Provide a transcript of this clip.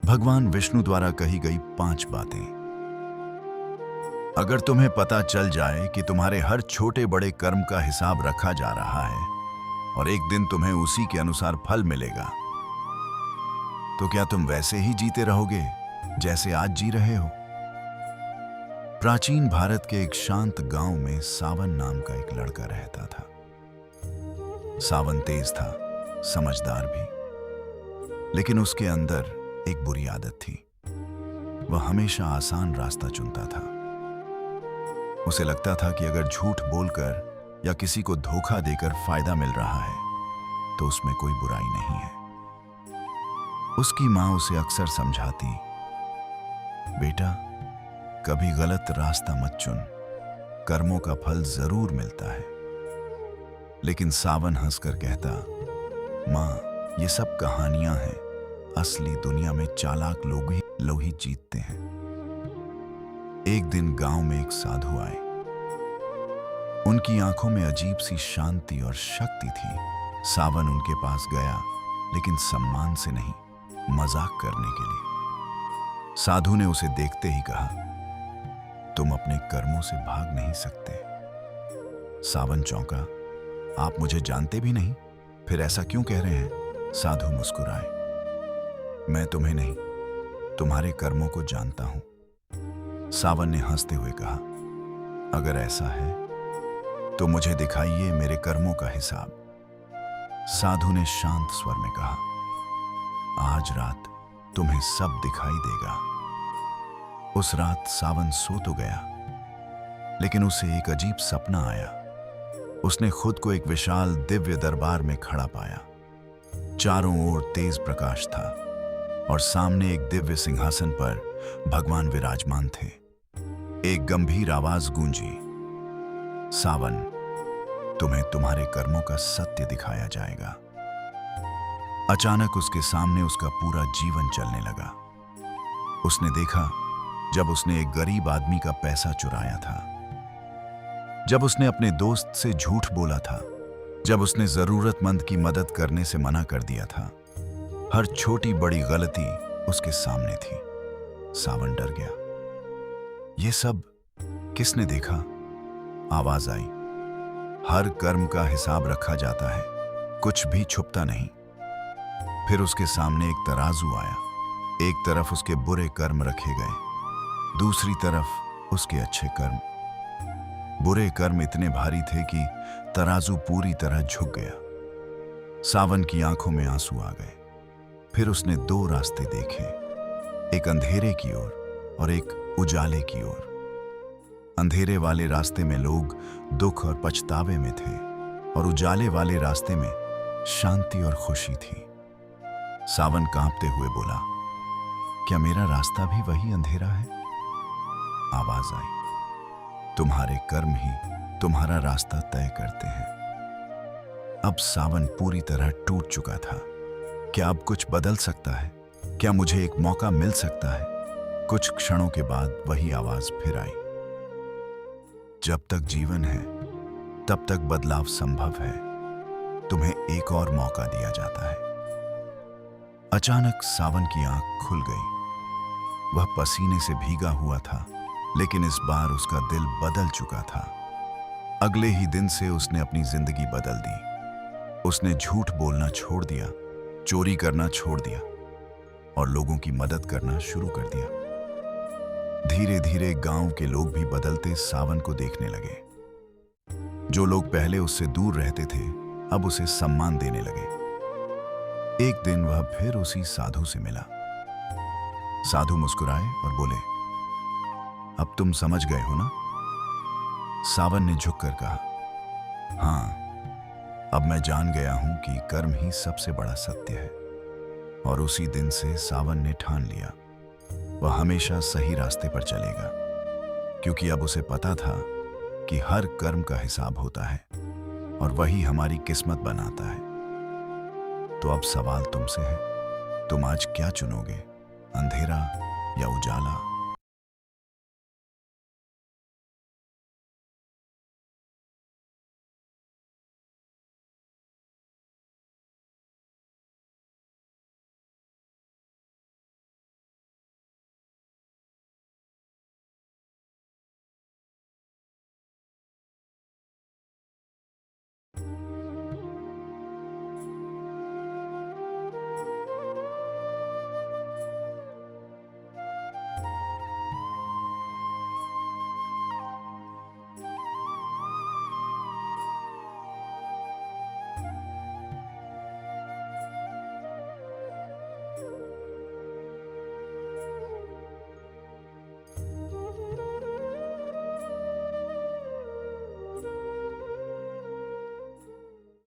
भगवान विष्णु द्वारा कही गई 5 बातें। अगर तुम्हें पता चल जाए कि तुम्हारे हर छोटे बड़े कर्म का हिसाब रखा जा रहा है और एक दिन तुम्हें उसी के अनुसार फल मिलेगा, तो क्या तुम वैसे ही जीते रहोगे जैसे आज जी रहे हो? प्राचीन भारत के एक शांत गांव में सावन नाम का एक लड़का रहता था। सावन तेज था, समझदार भी, लेकिन उसके अंदर एक बुरी आदत थी। वह हमेशा आसान रास्ता चुनता था। उसे लगता था कि अगर झूठ बोलकर या किसी को धोखा देकर फायदा मिल रहा है तो उसमें कोई बुराई नहीं है। उसकी मां उसे अक्सर समझाती, बेटा, कभी गलत रास्ता मत चुन, कर्मों का फल जरूर मिलता है। लेकिन सावन हंसकर कहता, मां, ये सब कहानियां हैं, असली दुनिया में चालाक लोग ही जीतते हैं। एक दिन गांव में एक साधु आए। उनकी आंखों में अजीब सी शांति और शक्ति थी। सावन उनके पास गया, लेकिन सम्मान से नहीं, मजाक करने के लिए। साधु ने उसे देखते ही कहा, तुम अपने कर्मों से भाग नहीं सकते। सावन चौंका, आप मुझे जानते भी नहीं, फिर ऐसा क्यों कह रहे हैं? साधु मुस्कुराए, मैं तुम्हें नहीं, तुम्हारे कर्मों को जानता हूं। सावन ने हंसते हुए कहा, अगर ऐसा है तो मुझे दिखाइए मेरे कर्मों का हिसाब। साधु ने शांत स्वर में कहा, आज रात तुम्हें सब दिखाई देगा। उस रात सावन सो तो गया, लेकिन उसे एक अजीब सपना आया। उसने खुद को एक विशाल दिव्य दरबार में खड़ा पाया। चारों ओर तेज प्रकाश था और सामने एक दिव्य सिंहासन पर भगवान विराजमान थे। एक गंभीर आवाज गूंजी, सावन, तुम्हें तुम्हारे कर्मों का सत्य दिखाया जाएगा। अचानक उसके सामने उसका पूरा जीवन चलने लगा। उसने देखा जब उसने एक गरीब आदमी का पैसा चुराया था, जब उसने अपने दोस्त से झूठ बोला था, जब उसने जरूरतमंद की मदद करने से मना कर दिया था। हर छोटी बड़ी गलती उसके सामने थी। सावन डर गया। यह सब किसने देखा? आवाज आई, हर कर्म का हिसाब रखा जाता है, कुछ भी छुपता नहीं। फिर उसके सामने एक तराजू आया। एक तरफ उसके बुरे कर्म रखे गए, दूसरी तरफ उसके अच्छे कर्म। बुरे कर्म इतने भारी थे कि तराजू पूरी तरह झुक गया। सावन की आंखों में आंसू आ गए। फिर उसने 2 रास्ते देखे, एक अंधेरे की ओर और एक उजाले की ओर। अंधेरे वाले रास्ते में लोग दुख और पछतावे में थे और उजाले वाले रास्ते में शांति और खुशी थी। सावन कांपते हुए बोला, क्या मेरा रास्ता भी वही अंधेरा है? आवाज आई, तुम्हारे कर्म ही तुम्हारा रास्ता तय करते हैं। अब सावन पूरी तरह टूट चुका था। क्या अब कुछ बदल सकता है? क्या मुझे एक मौका मिल सकता है? कुछ क्षणों के बाद वही आवाज फिर आई, जब तक जीवन है तब तक बदलाव संभव है, तुम्हें एक और मौका दिया जाता है। अचानक सावन की आंख खुल गई। वह पसीने से भीगा हुआ था, लेकिन इस बार उसका दिल बदल चुका था। अगले ही दिन से उसने अपनी जिंदगी बदल दी। उसने झूठ बोलना छोड़ दिया, चोरी करना छोड़ दिया और लोगों की मदद करना शुरू कर दिया। धीरे धीरे गांव के लोग भी बदलते सावन को देखने लगे। जो लोग पहले उससे दूर रहते थे, अब उसे सम्मान देने लगे। एक दिन वह फिर उसी साधु से मिला। साधु मुस्कुराए और बोले, अब तुम समझ गए हो ना? सावन ने झुककर कहा, हाँ, अब मैं जान गया हूं कि कर्म ही सबसे बड़ा सत्य है। और उसी दिन से सावन ने ठान लिया, वह हमेशा सही रास्ते पर चलेगा, क्योंकि अब उसे पता था कि हर कर्म का हिसाब होता है और वही हमारी किस्मत बनाता है। तो अब सवाल तुमसे है, तुम आज क्या चुनोगे, अंधेरा या उजाला?